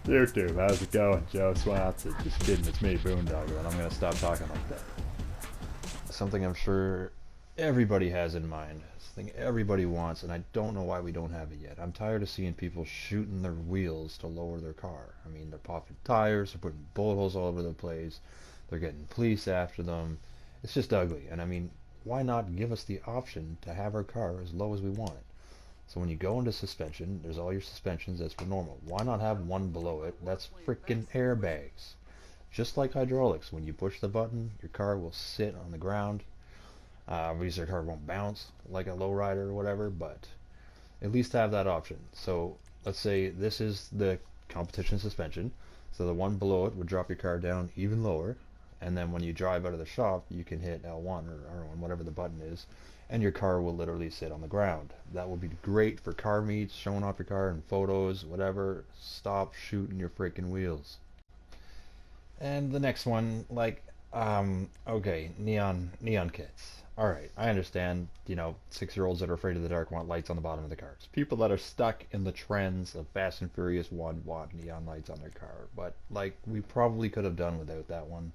YouTube, how's it going? Joe Swanson. Just kidding, it's me, Boondoggle, and I'm gonna stop talking like that. Something I'm sure everybody has in mind. Something everybody wants, and I don't know why we don't have it yet. I'm tired of seeing people shooting their wheels to lower their car. I mean, they're popping tires, they're putting bullet holes all over the place, they're getting police after them. It's just ugly, and I mean, why not give us the option to have our car as low as we want it? So when you go into suspension, there's all your suspensions that's for normal. Why not have one below it that's freaking airbags? Just like hydraulics, when you push the button, your car will sit on the ground. Obviously, your car won't bounce like a lowrider or whatever, but at least have that option. So let's say this is the competition suspension. So the one below it would drop your car down even lower. And then when you drive out of the shop, you can hit L1 or R1, whatever the button is, and your car will literally sit on the ground. That would be great for car meets, showing off your car in photos, whatever. Stop shooting your freaking wheels. And the next one, okay, neon kits. All right, I understand. 6-year-olds that are afraid of the dark want lights on the bottom of the cars. People that are stuck in the trends of Fast and Furious 1 want neon lights on their car. But we probably could have done without that one.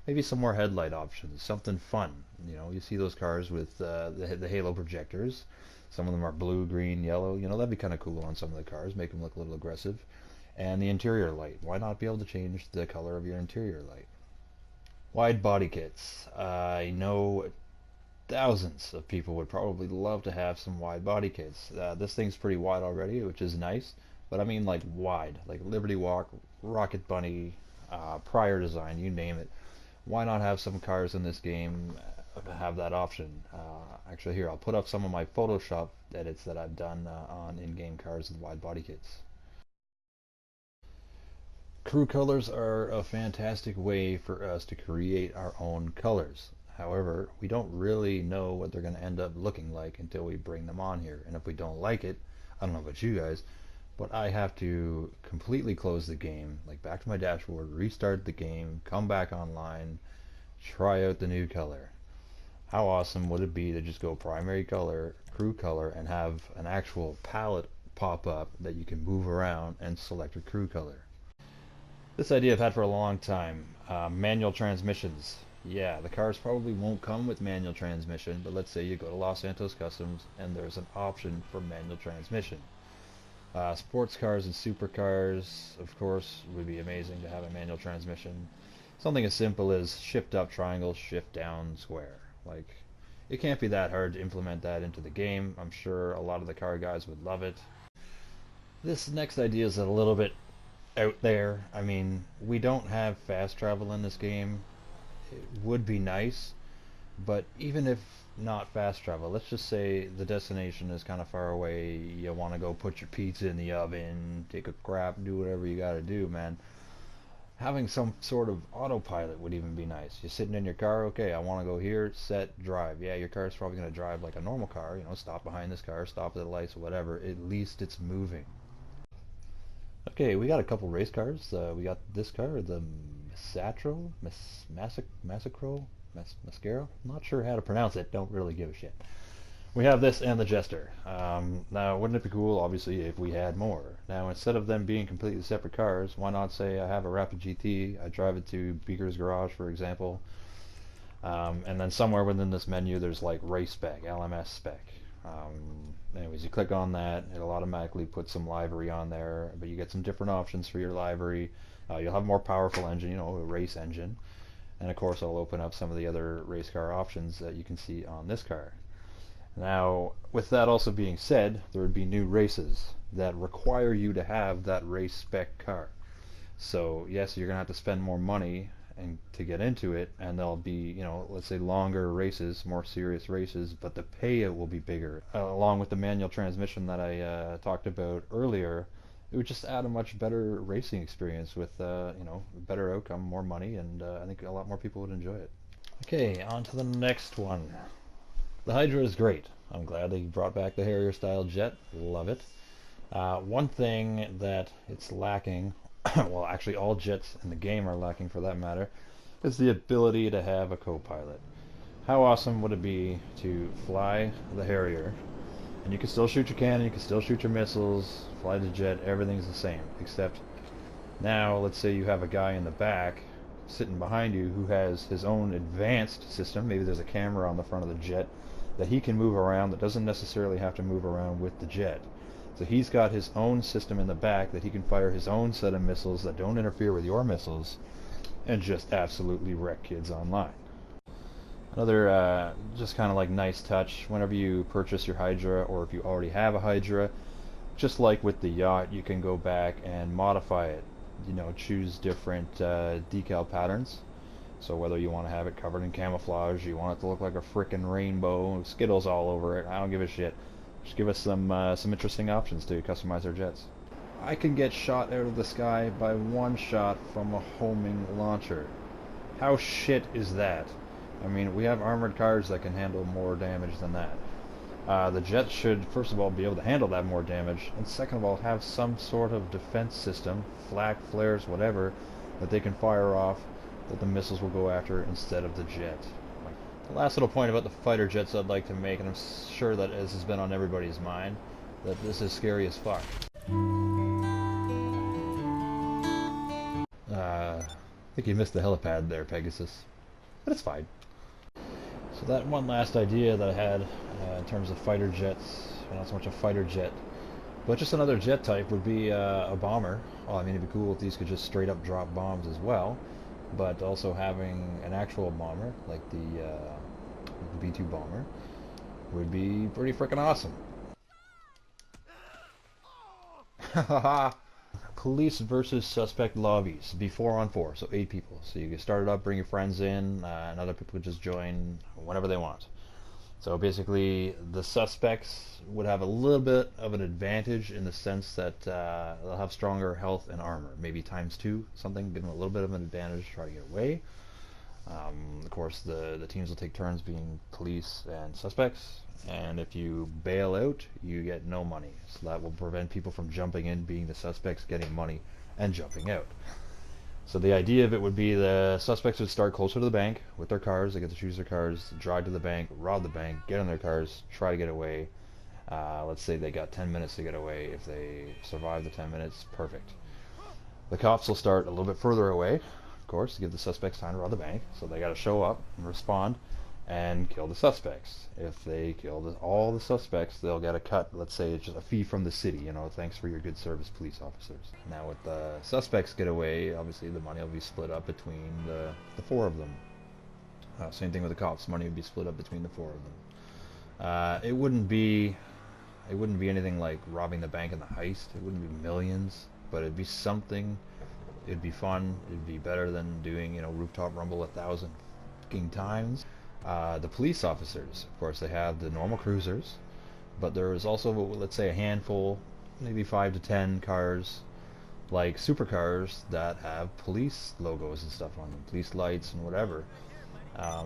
Maybe some more headlight options, something fun. You see those cars with the halo projectors. Some of them are blue, green, yellow. That'd be kind of cool on some of the cars, make them look a little aggressive. And the interior light. Why not be able to change the color of your interior light? Wide body kits. I know thousands of people would probably love to have some wide body kits. This thing's pretty wide already, which is nice. But I mean like wide, like Liberty Walk, Rocket Bunny, prior design, you name it. Why not have some cars in this game have that option? Actually, here, I'll put up some of my Photoshop edits that I've done on in-game cars with wide body kits. Crew colors are a fantastic way for us to create our own colors. However, we don't really know what they're going to end up looking like until we bring them on here. And if we don't like it, I don't know about you guys, but I have to completely close the game, like back to my dashboard, restart the game, come back online, try out the new color. How awesome would it be to just go primary color, crew color, and have an actual palette pop up that you can move around and select your crew color? This idea I've had for a long time. Manual transmissions. Yeah, the cars probably won't come with manual transmission, but let's say you go to Los Santos Customs and there's an option for manual transmission. Sports cars and supercars, of course, would be amazing to have a manual transmission. Something as simple as shift up triangle, shift down square. It can't be that hard to implement that into the game. I'm sure a lot of the car guys would love it. This next idea is a little bit out there. I mean, we don't have fast travel in this game. It would be nice, but even if not fast travel, let's just say the destination is kind of far away, you want to go put your pizza in the oven, take a crap, do whatever you got to do, man. Having some sort of autopilot would even be nice. You're sitting in your car, okay, I want to go here, set, drive. Yeah, your car's probably going to drive like a normal car, stop behind this car, stop at the lights, whatever. At least it's moving. Okay, we got a couple race cars. We got this car, the Masatro, Masacro, Mascaro. Not sure how to pronounce it. Don't really give a shit. We have this and the Jester. Now, wouldn't it be cool, obviously, if we had more? Now, instead of them being completely separate cars, why not say I have a Rapid GT, I drive it to Beaker's Garage, for example, and then somewhere within this menu there's like race spec, LMS spec. Anyways, you click on that, it'll automatically put some livery on there, but you get some different options for your livery. You'll have a more powerful engine, a race engine, and of course I'll open up some of the other race car options that you can see on this car. Now, with that also being said, there would be new races that require you to have that race spec car. So yes, you're gonna have to spend more money and to get into it, and there'll be, let's say longer races, more serious races, but the payout will be bigger. Along with the manual transmission that I talked about earlier, it would just add a much better racing experience with, better outcome, more money, and I think a lot more people would enjoy it. Okay, on to the next one. The Hydra is great. I'm glad they brought back the Harrier style jet. Love it. One thing that it's lacking, well, actually all jets in the game are lacking for that matter, is the ability to have a co-pilot. How awesome would it be to fly the Harrier, and you can still shoot your cannon, you can still shoot your missiles, fly the jet, everything's the same, except Now, let's say you have a guy in the back sitting behind you who has his own advanced system. Maybe there's a camera on the front of the jet that he can move around that doesn't necessarily have to move around with the jet. So he's got his own system in the back that he can fire his own set of missiles that don't interfere with your missiles and just absolutely wreck kids online. Another just kind of like nice touch, whenever you purchase your Hydra, or if you already have a Hydra, just like with the yacht, you can go back and modify it. You know, choose different decal patterns. So whether you want to have it covered in camouflage, you want it to look like a frickin' rainbow with Skittles all over it, I don't give a shit. Just give us some interesting options to customize our jets. I can get shot out of the sky by one shot from a homing launcher. How shit is that? I mean, we have armored cars that can handle more damage than that. The jet should, first of all, be able to handle that more damage, and second of all, have some sort of defense system, flak, flares, whatever, that they can fire off, that the missiles will go after instead of the jet. The last little point about the fighter jets I'd like to make, and I'm sure that this has been on everybody's mind, that this is scary as fuck. I think you missed the helipad there, Pegasus. But it's fine. So that one last idea that I had in terms of fighter jets, well, not so much a fighter jet, but just another jet type would be a bomber. Well, I mean, it'd be cool if these could just straight up drop bombs as well, but also having an actual bomber, like the B-2 bomber, would be pretty freaking awesome. Police versus suspect lobbies, be 4 on 4, so 8 people. So you can start it up, bring your friends in, and other people would just join whenever they want. So basically, the suspects would have a little bit of an advantage in the sense that they'll have stronger health and armor, maybe ×2, something, give them a little bit of an advantage to try to get away. Of course, the teams will take turns being police and suspects, and if you bail out, you get no money. So that will prevent people from jumping in, being the suspects, getting money, and jumping out. So the idea of it would be the suspects would start closer to the bank with their cars. They get to choose their cars, drive to the bank, rob the bank, get in their cars, try to get away. Let's say they got 10 minutes to get away. If they survive the 10 minutes, perfect. The cops will start a little bit further away, of course, to give the suspects time to rob the bank. So they got to show up and respond and kill the suspects. If they kill all the suspects, they'll get a cut. Let's say it's just a fee from the city, you know, thanks for your good service, police officers. Now with the suspects get away, obviously the money will be split up between the 4 of them. Same thing with the cops, money would be split up between the 4 of them. It wouldn't be anything like robbing the bank in the heist. It wouldn't be millions, but it'd be something. It'd be fun. It'd be better than doing, you know, rooftop rumble 1,000 fucking times. The police officers, of course, they have the normal cruisers, but there is also, let's say, a handful, maybe 5 to 10 cars, like supercars that have police logos and stuff on them, police lights and whatever.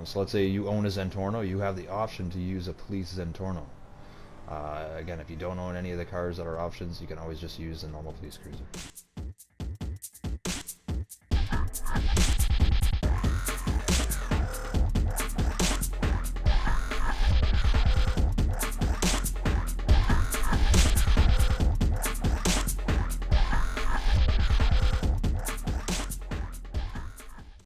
So let's say you own a Zentorno, you have the option to use a police Zentorno. Again, if you don't own any of the cars that are options, you can always just use a normal police cruiser.